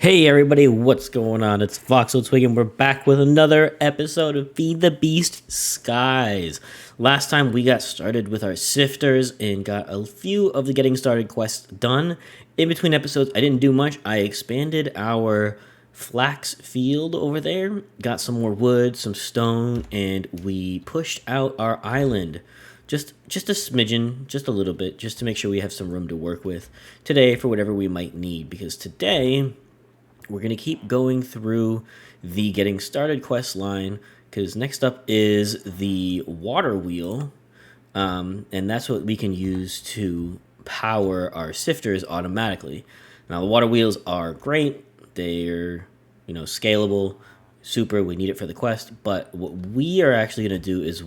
Hey everybody, what's going on? It's Voxel, Twig, and we're back with another episode of FTB Skies. Last time we got started with our sifters and got a few of the getting started quests done. In between episodes, I didn't do much. I expanded our flax field over there, got some more wood, some stone, and we pushed out our island. Just a smidgen, just a little bit, just to make sure we have some room to work with today for whatever we might need, because today we're going to keep going through the getting started quest line, because next up is the water wheel, and that's what we can use to power our sifters automatically. Now, the water wheels are great. They're, scalable, super. We need it for the quest. But what we are actually going to do is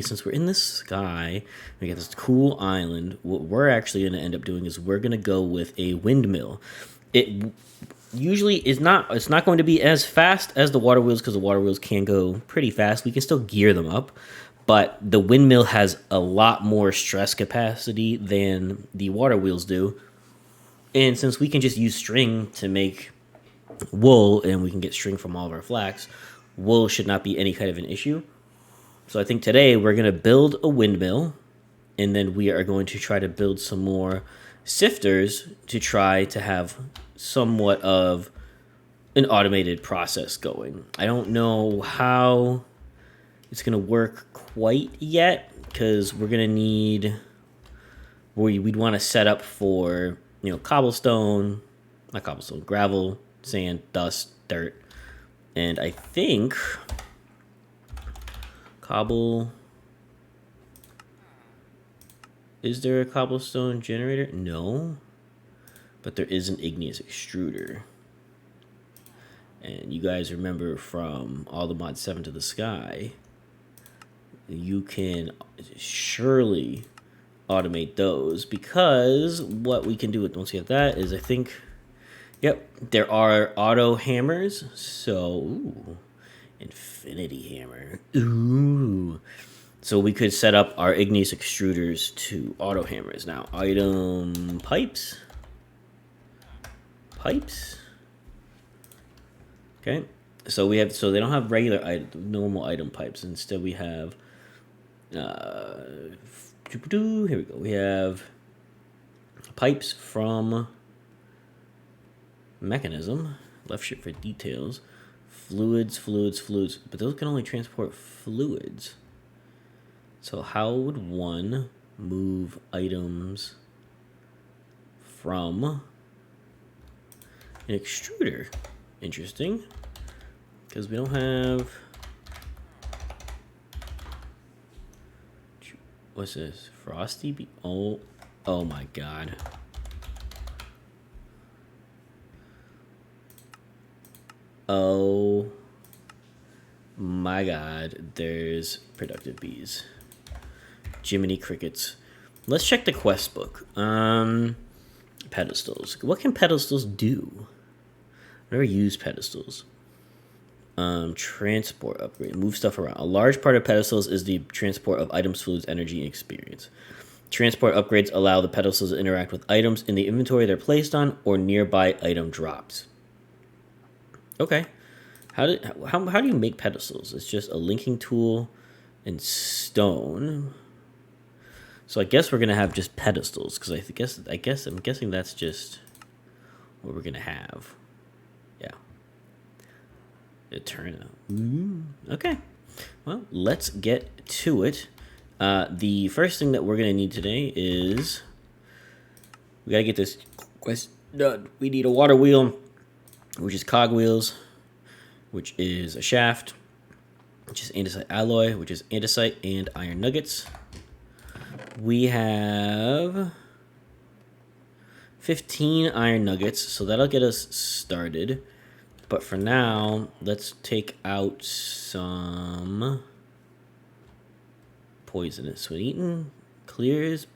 since we're in the sky, we get this cool island, what we're actually going to end up doing is we're going to go with a windmill. It usually it's not going to be as fast as the water wheels, because the water wheels can go pretty fast. We can still gear them up, but the windmill has a lot more stress capacity than the water wheels do. And since we can just use string to make wool, and we can get string from all of our flax, wool should not be any kind of an issue. So I think today we're going to build a windmill, and then we are going to try to build some more sifters to try to have somewhat of an automated process going. I don't know how it's going to work quite yet, because we're going to need, we'd want to set up for, cobblestone, not cobblestone, gravel, sand, dust, dirt, and I think is there a cobblestone generator? No. But there is an igneous extruder. And you guys remember from all the mods 7 to the sky, you can surely automate those, because what we can do once we have that is, I think, there are auto hammers. So, infinity hammer. Ooh. So we could set up our igneous extruders to auto hammers. Now, item pipes. Okay, so they don't have regular normal item pipes. Instead, we have here we go. We have pipes from mechanism, left shift for details, fluids, but those can only transport fluids. So how would one move items from an extruder? Interesting, because we don't have, what's this, frosty oh my god. Oh my god, there's productive bees. Jiminy crickets. Let's check the quest book. Pedestals. What can pedestals do? I've never used pedestals. Transport upgrade. Move stuff around. A large part of pedestals is the transport of items, fluids, energy, and experience. Transport upgrades allow the pedestals to interact with items in the inventory they're placed on, or nearby item drops. Okay. How do you make pedestals? It's just a linking tool and stone. So I guess we're gonna have just pedestals, because I'm guessing that's just what we're gonna have. Yeah. Eterna. Okay. Well, let's get to it. The first thing that we're gonna need today is we gotta get this quest done. We need a water wheel, which is cogwheels, which is a shaft, which is andesite alloy, which is andesite and iron nuggets. We have 15 iron nuggets, so that'll get us started. But for now, let's take out some poisonous. When eaten, clears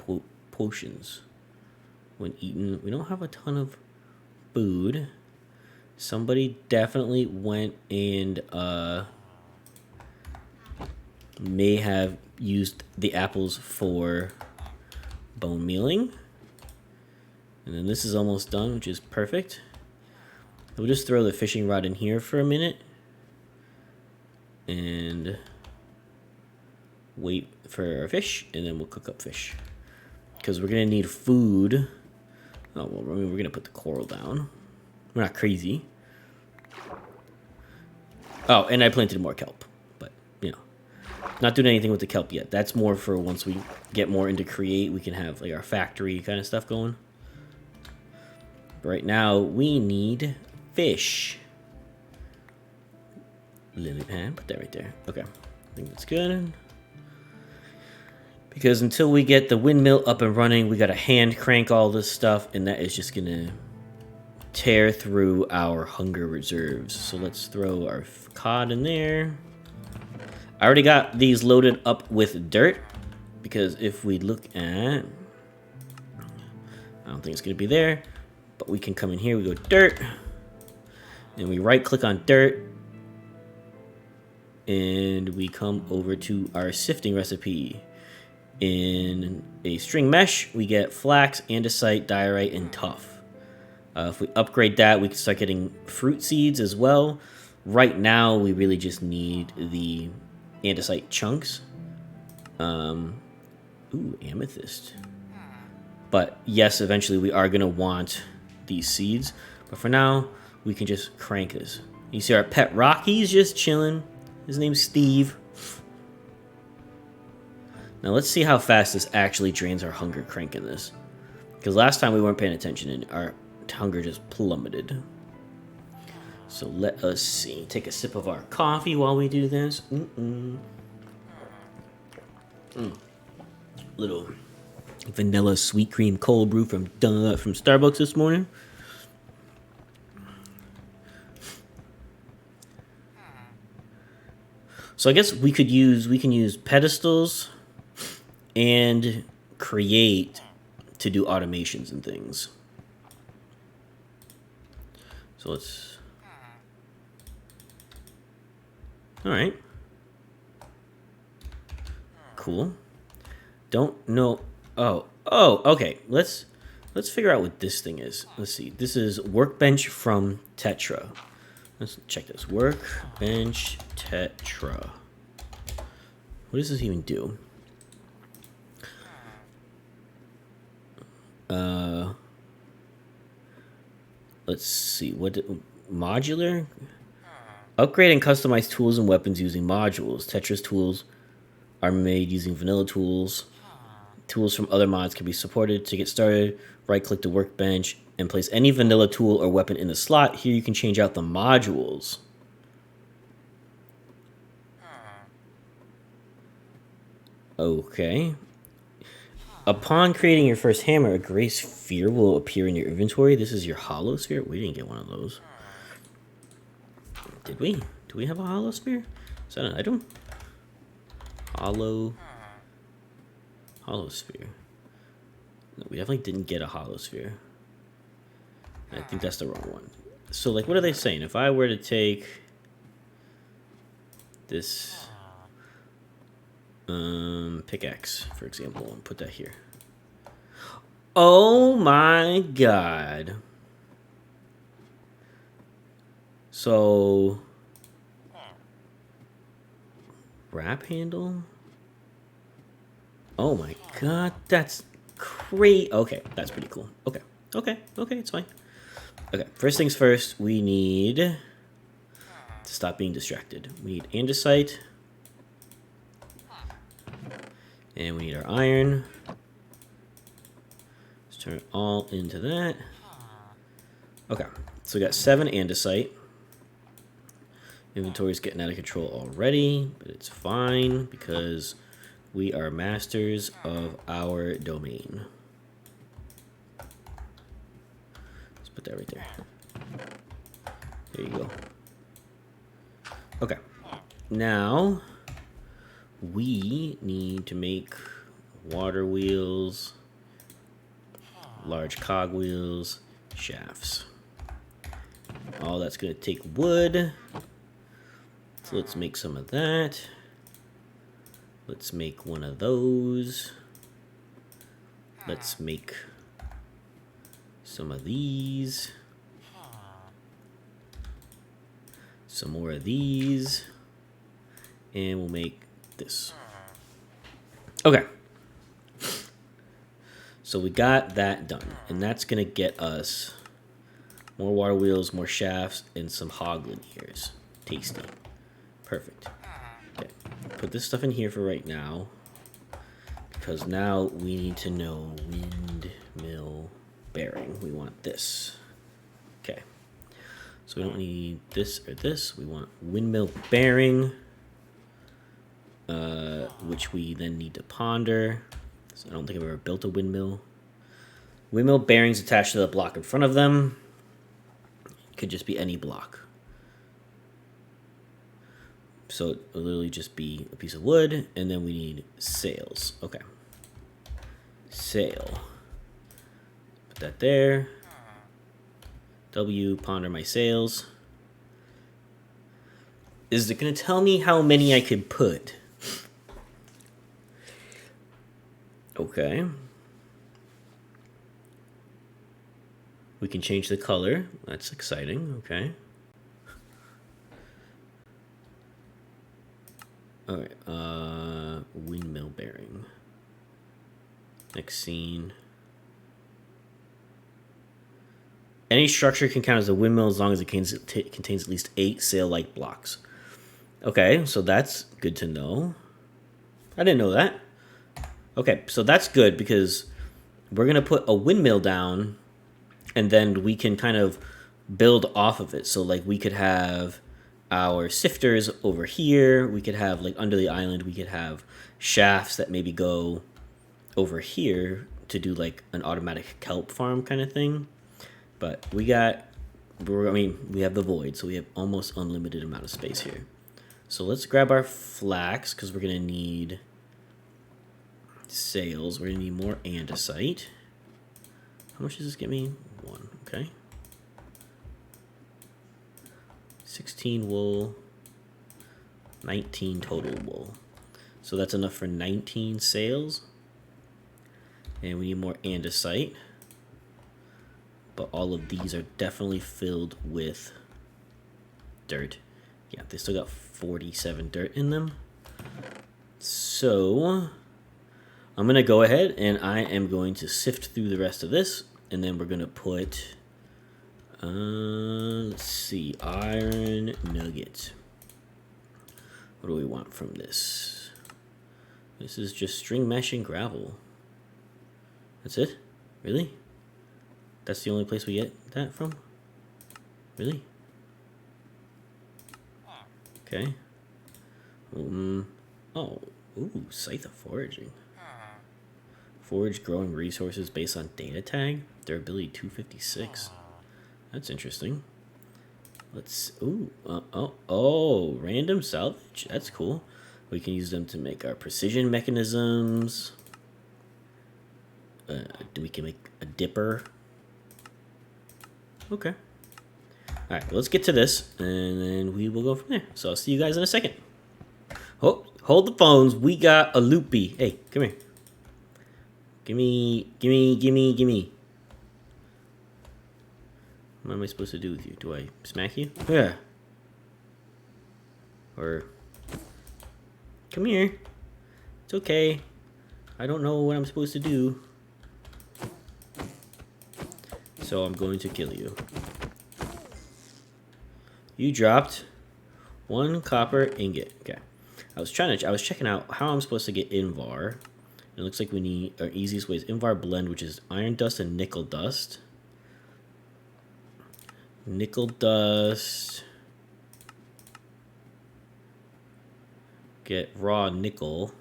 potions. When eaten, we don't have a ton of food. Somebody definitely went and may have used the apples for bone mealing. And then this is almost done, which is perfect. We'll just throw the fishing rod in here for a minute. And wait for our fish, and then we'll cook up fish. Because we're going to need food. Oh, well, I mean, we're going to put the coral down. We're not crazy. Oh, and I planted more kelp. But, you know, not doing anything with the kelp yet. That's more for once we get more into create, we can have like our factory kind of stuff going. But right now, we need fish. Lily pad, put that right there. Okay, I think that's good. Because until we get the windmill up and running, we got to hand crank all this stuff, and that is just going to tear through our hunger reserves. So let's throw our cod in there. I already got these loaded up with dirt, because if we look at... I don't think it's going to be there, but we can come in here, we go dirt, and we right click on dirt, and we come over to our sifting recipe. In a string mesh, we get flax, andesite, diorite, and tuff. If we upgrade that, we can start getting fruit seeds as well. Right now, we really just need the andesite chunks. Ooh, amethyst. But yes, eventually we are going to want these seeds. But for now, we can just crank this. You see our pet Rocky's just chilling. His name's Steve. Now let's see how fast this actually drains our hunger cranking this. Because last time we weren't paying attention and our hunger just plummeted. So let us see. Take a sip of our coffee while we do this. Little vanilla sweet cream cold brew from Starbucks this morning. So I guess we can use pedestals and create to do automations and things. So let's... Alright. Cool. Don't know... Oh, okay. Let's figure out what this thing is. Let's see. This is Workbench from Tetra. Let's check this. Workbench Tetra. What does this even do? Let's see. Modular? Upgrade and customize tools and weapons using modules. Tetra's tools are made using vanilla tools. Tools from other mods can be supported. To get started, right-click the workbench and place any vanilla tool or weapon in the slot. Here you can change out the modules. Okay. Upon creating your first hammer, a gray sphere will appear in your inventory. This is your hollow sphere. We didn't get one of those. Did we? Do we have a hollow sphere? Is that an item? Hollow sphere. No, we definitely didn't get a hollow sphere. I think that's the wrong one. So, like, what are they saying? If I were to take this pickaxe, for example, and put that here. Oh my god. So, wrap handle? Oh my god, that's great. Okay, that's pretty cool. Okay, it's fine. Okay, first things first, we need to stop being distracted. We need andesite. And we need our iron. Let's turn it all into that. Okay, so we got 7 andesite. Inventory's getting out of control already, but it's fine because we are masters of our domain. Let's put that right there. There you go. Okay, now we need to make water wheels, large cog wheels, shafts. All that's going to take wood. So let's make some of that. Let's make one of those. Let's make some of these. some more of these, and we'll make this. Okay. So we got that done, and that's gonna get us more water wheels, more shafts, and some hog linears. Tasty. Perfect. Okay. Put this stuff in here for right now, because now we need to know windmill bearing. We want this. Okay. So we don't need this or this. We want windmill bearing, which we then need to ponder. So I don't think I've ever built a windmill. Windmill bearings attached to the block in front of them. It could just be any block. So it'll literally just be a piece of wood, and then we need sails. Okay. Sail. Put that there. W, ponder my sails. Is it going to tell me how many I could put? Okay. We can change the color. That's exciting. Okay. All right. Windmill bearing. Next scene. Any structure can count as a windmill as long as it contains at least 8 sail-like blocks. Okay, so that's good to know. I didn't know that. Okay, so that's good because we're going to put a windmill down and then we can kind of build off of it. So, like, we could have our sifters over here. We could have, like, under the island, we could have shafts that maybe go over here to do, like, an automatic kelp farm kind of thing. But we have the void, so we have almost unlimited amount of space here. So let's grab our flax, because we're going to need sails. We're going to need more andesite. How much does this get me? 1, okay. 16 wool, 19 total wool. So that's enough for 19 sails. And we need more andesite. But all of these are definitely filled with dirt. Yeah, they still got 47 dirt in them. So I'm going to go ahead and I am going to sift through the rest of this. And then we're going to put, let's see, iron nugget. What do we want from this? This is just string mesh and gravel. That's it? Really? That's the only place we get that from? Really? Okay. Oh, ooh, scythe of foraging. Forage growing resources based on data tag. Durability 256. That's interesting. Let's, random salvage. That's cool. We can use them to make our precision mechanisms. We can make a dipper. Okay. All right, let's get to this, and then we will go from there. So I'll see you guys in a second. Oh, hold the phones. We got a loopy. Hey, come here. Gimme. What am I supposed to do with you? Do I smack you? Yeah. Or... Come here. It's okay. I don't know what I'm supposed to do. So I'm going to kill you. You dropped 1 copper ingot. Okay. I was checking out how I'm supposed to get invar. It looks like we need, our easiest way is invar blend, which is iron dust and nickel dust. Nickel dust. Get raw nickel.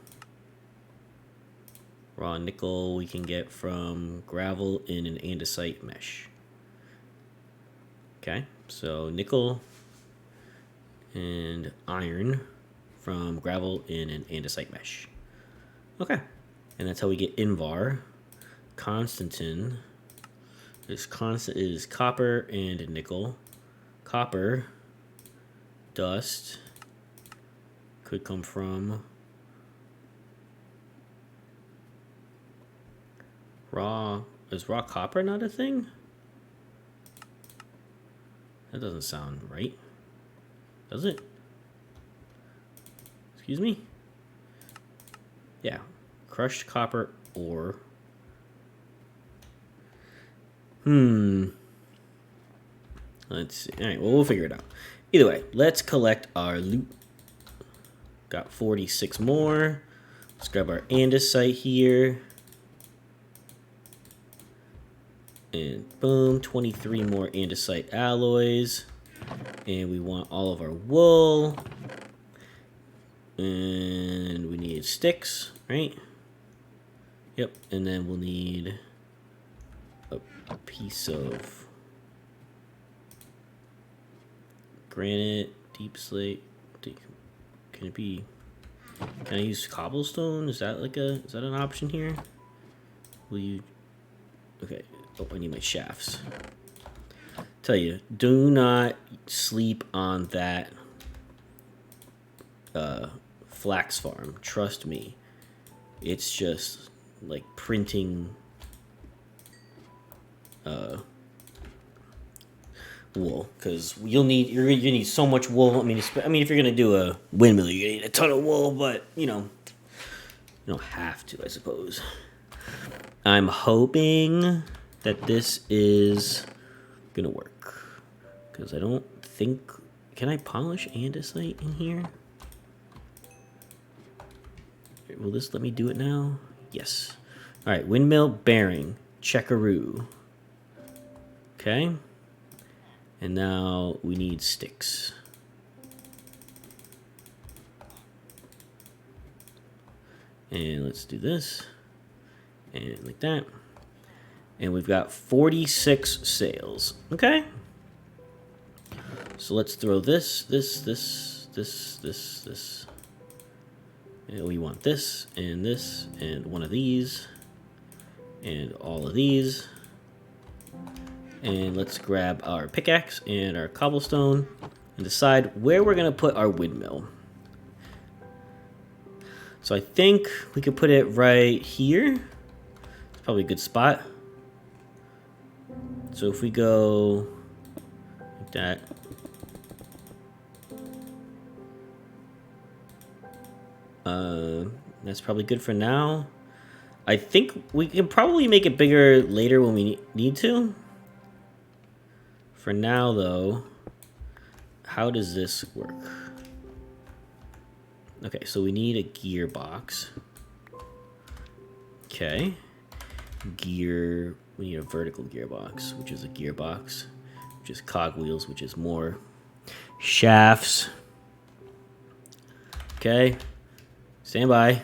Raw nickel we can get from gravel in an andesite mesh. Okay, so nickel and iron from gravel in an andesite mesh. Okay, and that's how we get invar. Constantin is constant is copper and nickel. Copper dust could come from raw. Is raw copper not a thing? That doesn't sound right. Does it? Excuse me? Yeah. Crushed copper ore. Let's see. All right, well, we'll figure it out. Either way, let's collect our loot. Got 46 more. Let's grab our andesite here. And boom, 23 more andesite alloys. And we want all of our wool. And we need sticks, right? Yep, and then we'll need a piece of granite, deep slate. Can it be? Can I use cobblestone? Is that an option here? Will you? Okay. Oh, I need my shafts. Tell you, do not sleep on that flax farm. Trust me. It's just like printing wool, because you're gonna need so much wool. I mean, if you're gonna do a windmill, you're gonna need a ton of wool, but you don't have to, I suppose. I'm hoping that this is gonna work, because I don't think, can I polish andesite in here? Will this let me do it now? Yes. All right, windmill bearing, checkaroo. Okay. And now we need sticks. And let's do this. And like that. And we've got 46 sails. Okay. So let's throw this. And we want this, and one of these, and all of these. And let's grab our pickaxe and our cobblestone and decide where we're going to put our windmill. So I think we could put it right here. It's probably a good spot. So if we go like that. That's probably good for now. I think we can probably make it bigger later when we need to. For now, though, how does this work? Okay, so we need a gearbox. Okay. We need a vertical gearbox, which is a gearbox, which is cogwheels, which is more shafts. Okay. Stand by.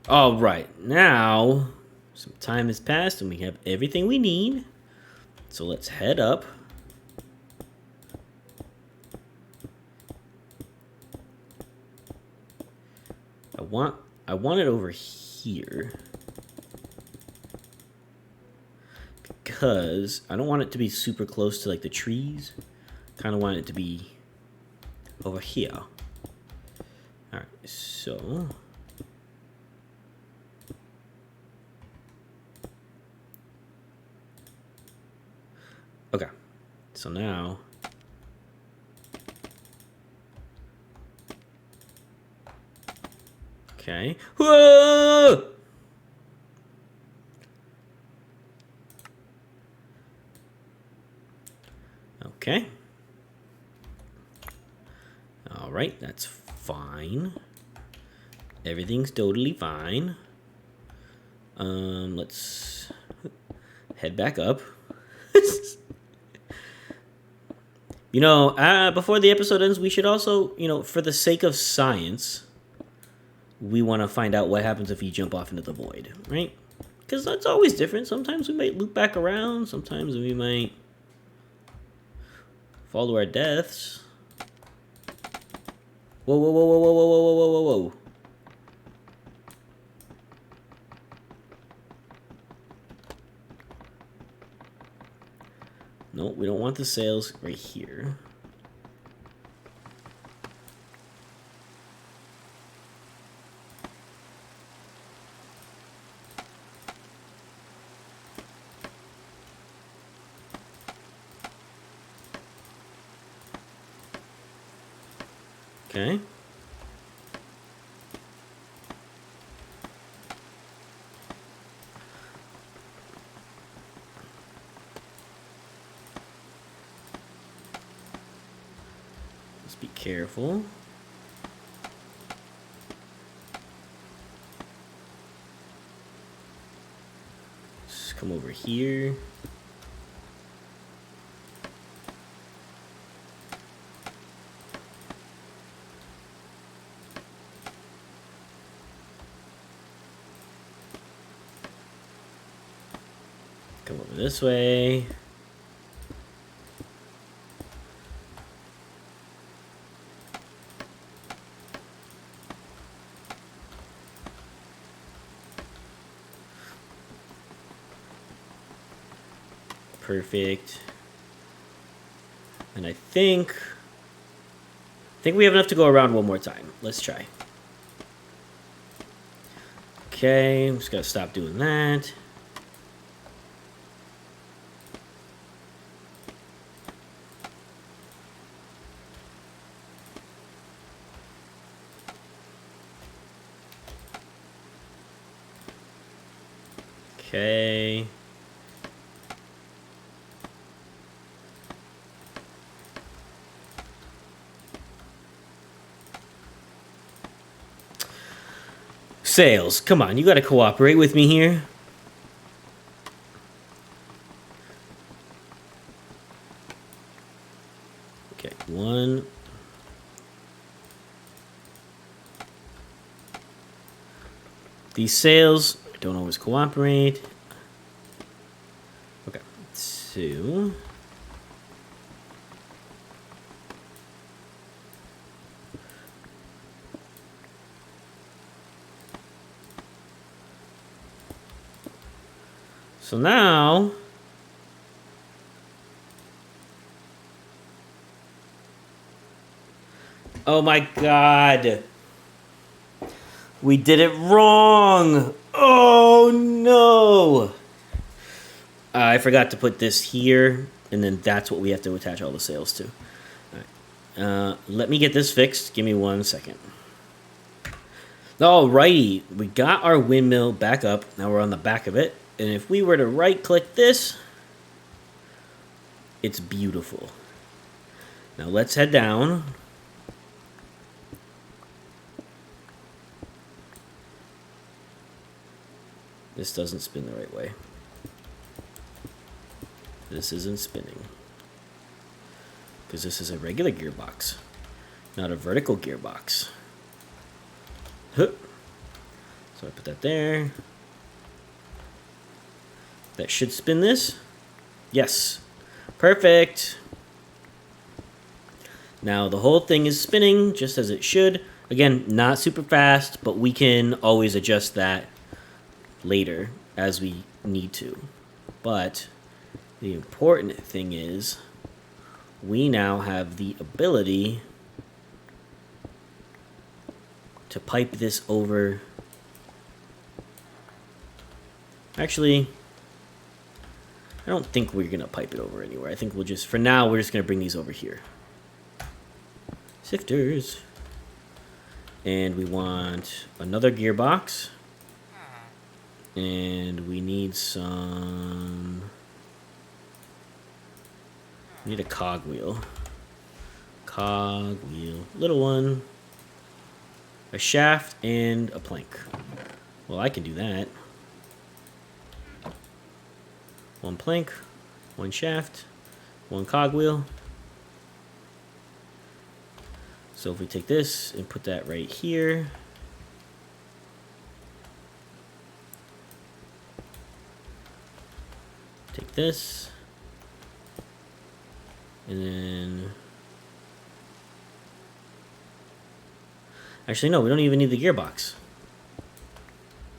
All right, now some time has passed and we have everything we need. So let's head up. I want it over here because I don't want it to be super close to like the trees. Kind of want it to be over here. All right, so okay, so now okay. Whoa! Okay. All right, that's fine. Everything's totally fine. Let's head back up. Before the episode ends, we should also, for the sake of science, we want to find out what happens if you jump off into the void, right? Because that's always different. Sometimes we might loop back around. Sometimes we might fall to our deaths. Whoa, whoa, whoa, whoa, whoa, whoa, whoa, whoa, whoa, whoa. No, we don't want the sails right here. Okay. Let's be careful. Let's come over here. Come over this way. Perfect. And I think we have enough to go around one more time. Let's try. Okay, I'm just gonna stop doing that. Okay. Sails, come on, you gotta cooperate with me here. Okay, one. These sails don't always cooperate. Okay, two. So now, oh my God, we did it wrong. Oh no. I forgot to put this here, and then that's what we have to attach all the sails to. All right. Let me get this fixed. Give me 1 second. Alrighty, we got our windmill back up. Now we're on the back of it. And if we were to right-click this, it's beautiful. Now let's head down. This doesn't spin the right way. This isn't spinning. Because this is a regular gearbox, not a vertical gearbox. Huh. So I put that there. That should spin this. Yes. Perfect. Now the whole thing is spinning just as it should. Again, not super fast, but we can always adjust that later as we need to. But the important thing is we now have the ability to pipe this over. Actually, I don't think we're going to pipe it over anywhere. I think we'll just, for now, we're just going to bring these over here. Sifters. And we want another gearbox. And we need some... We need a cogwheel. Cogwheel. Little one. A shaft and a plank. Well, I can do that. One plank, one shaft, one cogwheel. So if we take this and put that right here. Take this. And then... Actually, no, we don't even need the gearbox.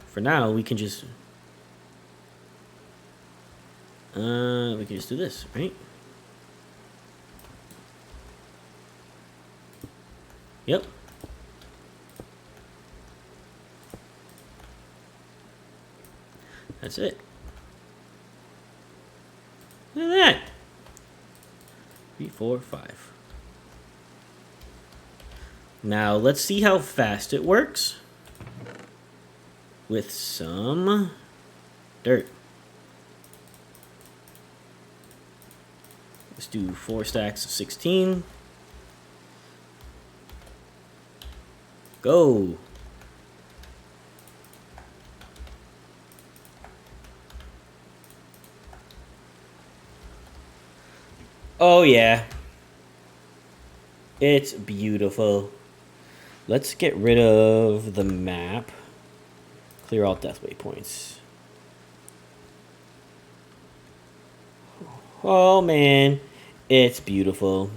For now, we can just... we can just do this, right? Yep. That's it. Look at that. 3, 4, 5. Now let's see how fast it works with some dirt. Let's do 4 stacks of 16. Go. Oh yeah. It's beautiful. Let's get rid of the map. Clear all death waypoints. Oh man, it's beautiful.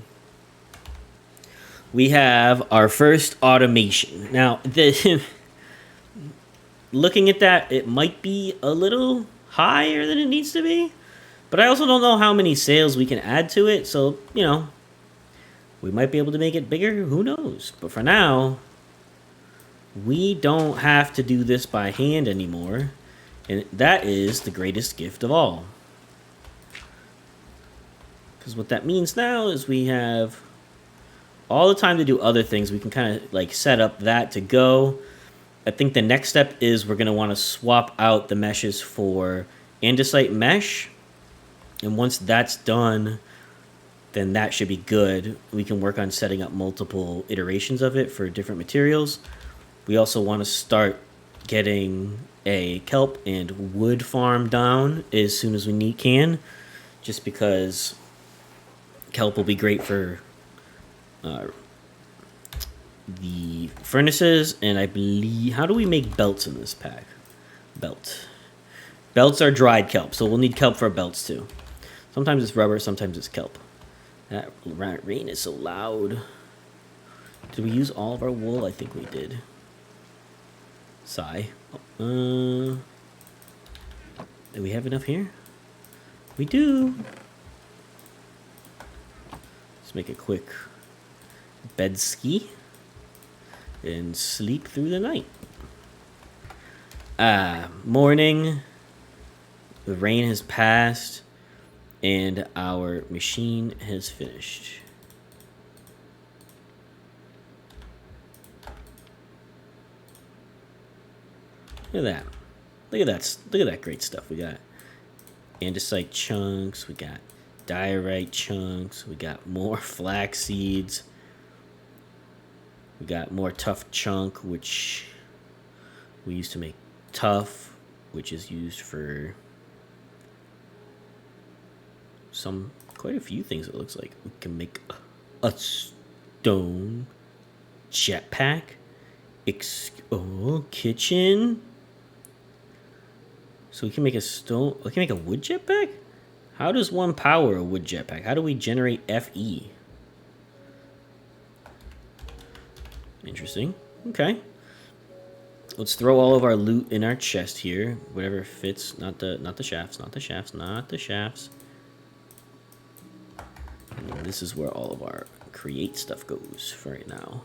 We have our first automation. Now, looking at that, it might be a little higher than it needs to be. But I also don't know how many sails we can add to it. So, you know, we might be able to make it bigger. Who knows? But for now, we don't have to do this by hand anymore. And that is the greatest gift of all. Because what that means now is we have all the time to do other things. We can kind of like set up that to go. I think the next step is we're going to want to swap out the meshes for andesite mesh. And once that's done, then that should be good. We can work on setting up multiple iterations of it for different materials. We also want to start getting a kelp and wood farm down as soon as we can, just because kelp will be great for the furnaces. And I believe, how do we make belts in this pack? Belts are dried kelp, so we'll need kelp for belts too. Sometimes it's rubber, sometimes it's kelp. That rain is so loud. Did we use all of our wool? I think we did. Sigh. Do we have enough here? We do. Let's make a quick bed ski and sleep through the night. Morning. The rain has passed. And our machine has finished. Look at that. Look at that. Look at that great stuff. We got andesite chunks. We got diorite chunks. We got more flax seeds. We got more tough chunk, which we used to make tough, which is used for quite a few things. It looks like we can make a stone jetpack, kitchen. So we can make we can make a wood jetpack. How does one power a wood jetpack? How do we generate FE? Interesting. Okay, let's throw all of our loot in our chest here, whatever fits. Not the shafts. And this is where all of our create stuff goes for right now.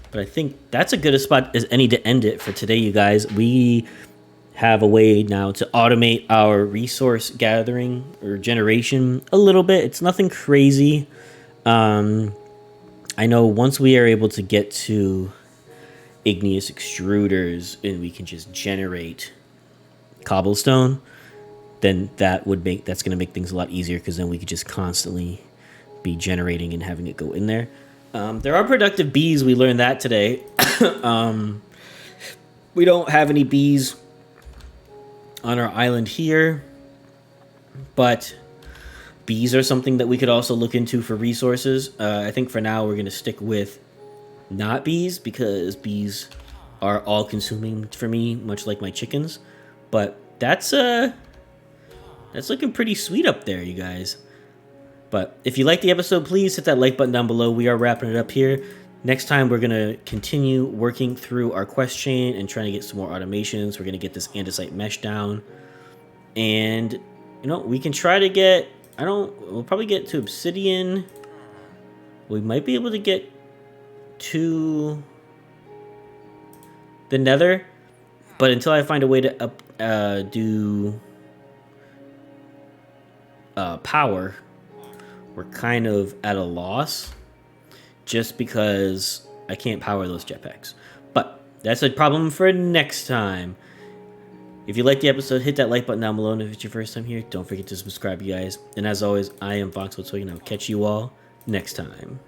But I think that's a good spot as any to end it for today, you guys. We have a way now to automate our resource gathering or generation a little bit. It's nothing crazy. I know once we are able to get to igneous extruders and we can just generate cobblestone, then that's going to make things a lot easier, because then we could just constantly be generating and having it go in there. There are productive bees. We learned that today. We don't have any bees on our island here, but bees are something that we could also look into for resources. I think for now we're going to stick with not bees, because bees are all consuming for me, much like my chickens. But that's looking pretty sweet up there, you guys. But if you like the episode, please hit that like button down below. We are wrapping it up here. Next time, we're going to continue working through our quest chain and trying to get some more automations. We're going to get this andesite mesh down. And, you know, we can try to get... we'll probably get to obsidian. We might be able to get to the nether. But until I find a way to do power, we're kind of at a loss, just because I can't power those jetpacks. But that's a problem for next time. If you liked the episode, hit that like button down below. And if it's your first time here, don't forget to subscribe, you guys. And as always, I am Voxel Twig, and I'll catch you all next time.